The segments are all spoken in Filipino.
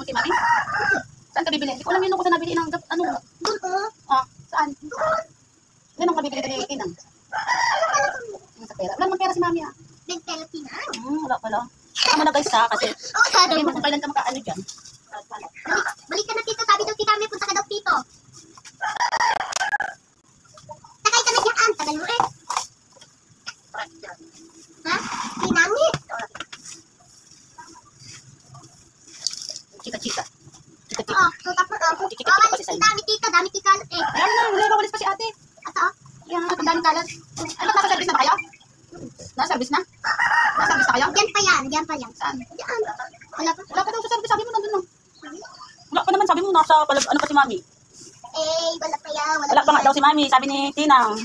si Mami? Saan ka bibili? Hindi ko alam yun ako sa nabili ng ano. Doon po. Saan? Yan ang kabibili ni Tinang. Sa pera. Wala naman pera si Mami Big Philippine. Wala pala. Saka mo na guys kasi hindi mo kung kailan ka makaano dyan. Balik ka na dito. Sabi daw kita may punta ka daw dito. Takay ka na dyan. Tagal mo Ha? Pinangi. Chika-chika. Dami tita. Dami tita. Ayan na, wala pa si ate. Ato? Ayan na, ang daming kalat. Ano, nasa-service na ba kayo? Nasa-service na? Nasa-service na kayo? Diyan pa yan. Saan? Diyan. Wala pa. Wala pa daw sa service. Sabi mo nandun lang. Wala pa naman, sabi mo nasa ano pa si Mami. Wala pa yan. Wala pa nga daw si Mami, sabi ni Tinang.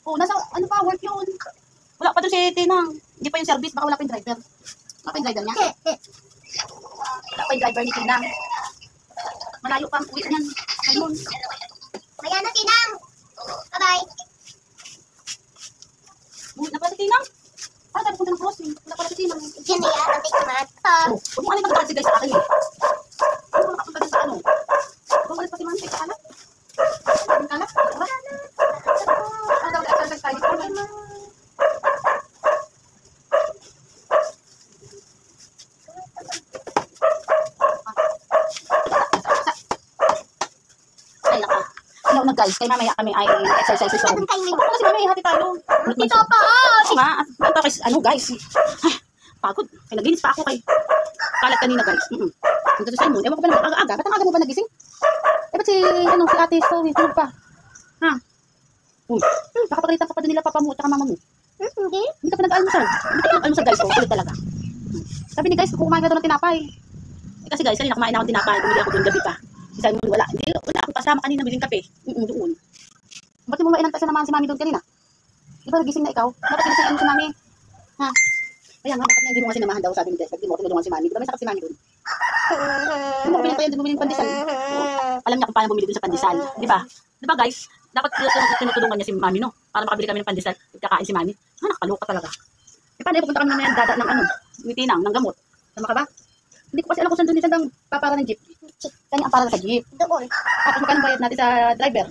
Nasa ano pa, work yun. Wala pa doon si Tinang. Hindi pa yung service, baka wala pa yung driver. Wala pa yung driver niya. Wala pa yung driver ni Tinang. Malayo pa ang uwi niyan. Ayun. Ayan na, Tinang. Bye-bye. Na pala si Tinang. Para tayo punta ng crossing. Wala pala si Tinang. Diyan na yan. Ang tingnan. Huwag mo alin magkakalit si guys sa akin eh. Huwag mo nakapunta din sa ano. Huwag mo alis pa si Mami sa kalat. Ang kalat? Diba? Para daw exercise tayo. Ay, naka. Hello na guys, kay mamaya kami ay exercise sa Sobi. Huwag si Mami, hati tayo. Dito pa. Oo nga, ito guys, ano guys. Ay, pagod. Kaya naginis pa ako kay kalat kanina guys. Ito sa Simon, ewan ko ba naman, aga-aga. Ba't ang aga mo ba nagising? Ba't si ate Zoe, tulog pa? Ha? Nakapagalitan ka pa din nila papa mo at mama mo. Hindi. Hindi ka pa nag-almusal. Hindi ka nag-almusal guys, kulit talaga. Sabi ni guys, kumain ka doon ng tinapay. Kasi guys, kanina kumain ako ng tinapay, bumili ako doon gabi pa. Si Simon wala. Hindi, wala akong kasama kanina, biling kape. Doon. Ba't mo mainanta siya naman si Mami doon kanina? Di ba nagising na ikaw? Dapat nagising si Mami. Ha? Kaya nga, bakit nga hindi mo kasi namahan daw, sabi ni Jess. Hindi mo tinulungan si Mami. Di ba may sakit si Mami doon? Hindi mo pinili pa yan, bumili ng pandesal. Alam niya kung paano bumili doon sa pandesal. Di ba? Di ba guys? Dapat tinutulungan niya si Mami, no? Para makabili kami ng pandesal at kakain si Mami. Nakakaloka talaga. Paano pupunta kami naman dada ng ano? Ng Tinang, ng gamot. Tama ka ba? Hindi ko kasi alam kung saan doon saan papara ng jeep. Kanya ang para sa jeep. Doon. Tapos magkano bayad natin sa driver?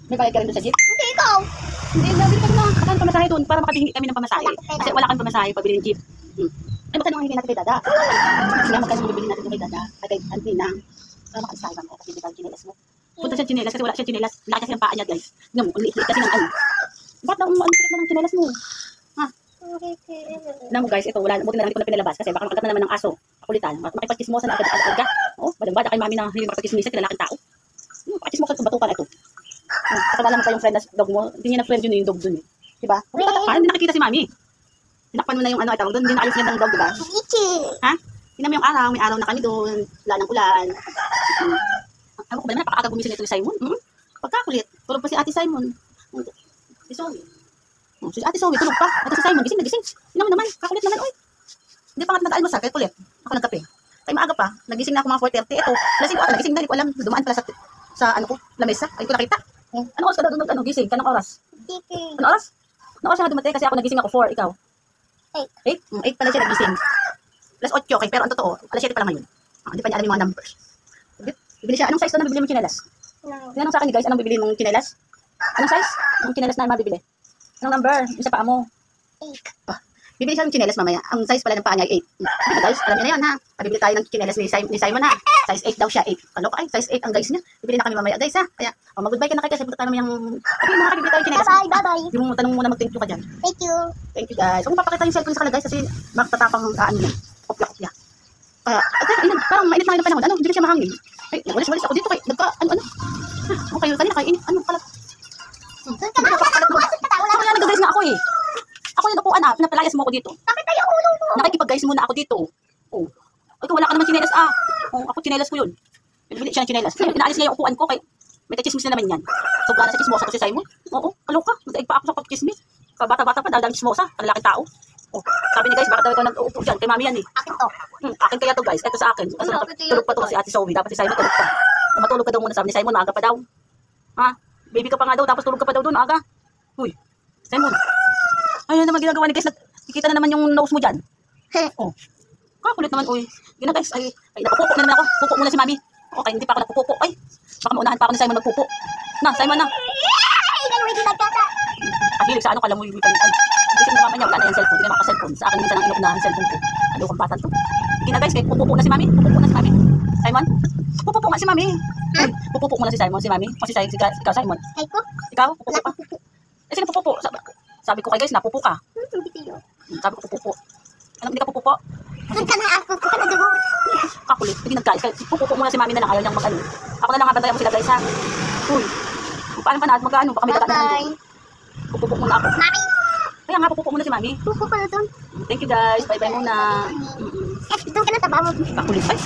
May bayad ka rin doon sa jeep? Hindi ikaw. Hindi, nabili kami ng kakang pamasahe doon para makabili kami ng pamasahe. Kasi wala kami pamasahe pabili ng jeep. Ay, magkano ang hindi natin kay Dada? Kaya magkano ang bibili natin kay Dada? Ay, kay Antina. Para makalisahan mo kasi hindi ka chinelas mo. Punta siya chinelas kasi wala siya chinelas. Laki kasi ang paa niya guys. Tignan mo, ang liit-liit kasi ng ano. Bakit na ang sikip na ng chinelas mo? Ha? Tignan mo guys, ito wala. Buti na lang hindi ko na pinalabas kasi baka makagat na naman ng aso. Kakulitan. Makipagkismosa na agad-agad ka. Bada-bada kay Mami na hindi makapagkismisa kay lalaking tao. Makapagkismosa sa batukan ito. Kakala mo pa yung friend na dog mo. Hindi niya na friend yun yung dog dun eh. Diba? Kung tatakpan, hindi nakikita si Mami. Tinakpan mo na yung ano ay tawag doon. Hindi na ayos niya ng dog, diba? Ha? Tingnan mo yung araw. May araw na kami doon. Wala ng ulan. Ewan ko ba naman, napakaaga gumising ito ni Simon. Pagkakulit. Tulog pa si Ate Simon. Si Zoe. Si Ate Zoe, tulog pa. Ate si Simon, gising na gising. Tingnan mo naman, kakulit naman. Oy. Hindi pa nga nag-almusal, kaya kulit. Ako nagkape. Kaya maaga pa. Nagising na ako mga 4:30. Ito, lasing ko ata. Nagising na, hindi ko alam. Dumaan pala sa ano ko, lamesa. Ay ko nakita. Ano oras ka daw doon gising? Kanang oras? Ano oras? Ano oras siya dumatay kasi ako nagising ako 4, ikaw? 8? 8 pala siya nagising. Alas 8, okay, pero ang totoo, alas 7 pa lang ngayon. Hindi pa niya alam yung mga numbers. Bibili siya, anong size na nabibili mong chinelas? Tinanong sa akin ni guys, anong bibili mong chinelas? Anong size? Anong chinelas na mabibili? Anong number? Yung sa paa mo? 8. Bibili siya ng chinelas mamaya. Ang size pala ng paa niya ay 8. Diba guys, alam niya na yan ha. Bibili tayo ng chinelas ni Simon ha. Size 8 daw siya, 8. Kaloka ay, size 8 ang guys niya. Bibili na kami mamaya guys ha. Kaya, mag-goodbye ka na kayo kasi punta tayo naman yung... Okay, mga bibili tayo chinelas. Bye-bye. Yung tanong muna mag-thank you ka dyan. Thank you. Thank you guys. Huwag mo papakita yung cellphone sa kanila guys kasi magtatapang ang ano yan. Kopya-kopya. Kaya, parang mainit na kayo ng panahon. Ano, hindi na siya mahangin. Ay, walis ako dito kay, ano. Okay, kanina kayo, ano pala. Doon ka na. Wala nag-guys nga ako eh. Ako yung upuan pinapalayas mo ako dito. Bakit tayo ulo mo? Nakikipag-guys muna ako dito. Oh. Ikaw wala ka naman chinelas ako chinelas ko yun. Bili siya ng chinelas. Pinaalis niya yung upuan ko kay may kachismis na naman yan. So, wala na sa chismosa ko si Simon. Oo, kaloka. Nag-aig pa ako sa pag-chismis. Bata-bata pa, dahil chismosa. Kalalaking tao. Oh, sabi niya guys, bakit daw ito nag-uupo dyan? Kay Mami yan eh. Akin to. Akin kaya to guys. Ito sa akin. Kasi tulog pa to si Ate Zoe. Dapat si Simon tulog pa. Matulog ka daw muna, sabi ni Simon. Maaga pa daw. Ha? Baby ka pa nga daw. Tapos tulog ka pa daw doon. Aga. Uy. Simon. Ayun naman ginagawa ni guys. Nakikita na naman yung nose mo dyan. Oh. Kulit naman, uy. Yun na guys, ay napupupo na naman ako. Pupo muna si mami. Okay, hindi pa ako nagpupupo. Ay, baka maunahan pa ako ni Simon magpupo. Na, Simon na. Ay, ganun hindi nagkata. Kahilig sa ano, kala mo yung palitan. Hindi ko naman niya, wala na yung cellphone. Hindi na maka-cellphone. Sa akin minsan ang inuunahan yung cellphone ko. Ano kong bata to. Sige na guys, kaya pupupo na si mami. Pupupo na si mami. Simon, pupupo nga si mami. Ay, pupupo muna si Simon, si mami. O si ikaw, Simon. Ay ko. Ikaw, pupupo ka. Eh, sino pupupo? Sabi ko kay guys, napupo ka. Hindi tayo. Sabi ko pupupo. Ano, hindi ka pupupo? Doon ka na ako. Ko ka na dugo. Kakulit. Hindi nag-guys. Pupupo muna si mami na lang. Ayaw niyang mag-ano. Ako na lang abantayan mo sila guys ha. Uy. Paano pa na? Mag-ano? Baka may dagat na Bye. nandun. Pupupo muna ako. Mami. Kaya nga, pupupo muna si mami. Pupo ka na doon. Thank you guys. Bye-bye muna. Doon ka na tabaw. Kakulit. Ay.